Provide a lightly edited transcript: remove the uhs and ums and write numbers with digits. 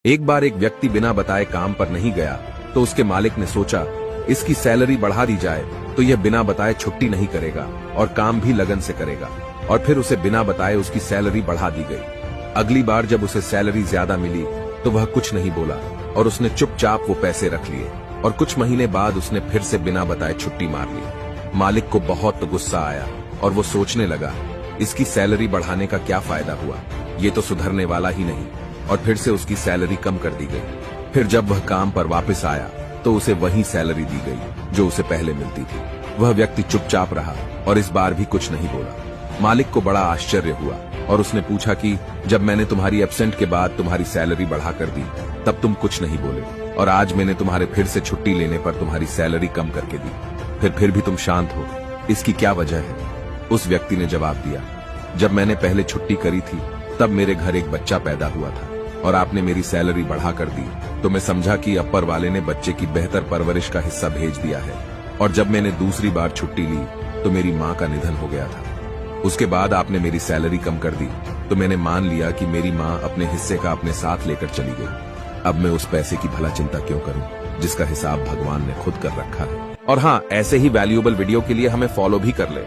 एक बार एक व्यक्ति बिना बताए काम पर नहीं गया तो उसके मालिक ने सोचा इसकी सैलरी बढ़ा दी जाए तो यह बिना बताए छुट्टी नहीं करेगा और काम भी लगन से करेगा। और फिर उसे बिना बताए उसकी सैलरी बढ़ा दी गई। अगली बार जब उसे सैलरी ज्यादा मिली तो वह कुछ नहीं बोला और उसने चुपचाप वो पैसे रख लिए और कुछ महीने बाद उसने फिर से बिना बताए छुट्टी मार ली। मालिक को बहुत गुस्सा आया और वो सोचने लगा इसकी सैलरी बढ़ाने का क्या फायदा हुआ, ये तो सुधरने वाला ही नहीं। और फिर से उसकी सैलरी कम कर दी गई। फिर जब वह काम पर वापस आया तो उसे वही सैलरी दी गई जो उसे पहले मिलती थी। वह व्यक्ति चुपचाप रहा और इस बार भी कुछ नहीं बोला। मालिक को बड़ा आश्चर्य हुआ और उसने पूछा कि जब मैंने तुम्हारी एब्सेंट के बाद तुम्हारी सैलरी बढ़ा कर दी तब तुम कुछ नहीं बोले और आज मैंने तुम्हारे फिर से छुट्टी लेने पर तुम्हारी सैलरी कम करके दी, फिर भी तुम शांत हो, इसकी क्या वजह है? उस व्यक्ति ने जवाब दिया, जब मैंने पहले छुट्टी करी थी तब मेरे घर एक बच्चा पैदा हुआ था और आपने मेरी सैलरी बढ़ा कर दी तो मैं समझा कि अपर वाले ने बच्चे की बेहतर परवरिश का हिस्सा भेज दिया है। और जब मैंने दूसरी बार छुट्टी ली तो मेरी माँ का निधन हो गया था। उसके बाद आपने मेरी सैलरी कम कर दी तो मैंने मान लिया कि मेरी माँ अपने हिस्से का अपने साथ लेकर चली गई। अब मैं उस पैसे की भला चिंता क्यों करूं जिसका हिसाब भगवान ने खुद कर रखा है। और हाँ, ऐसे ही वैल्यूएबल वीडियो के लिए हमें फॉलो भी कर ले।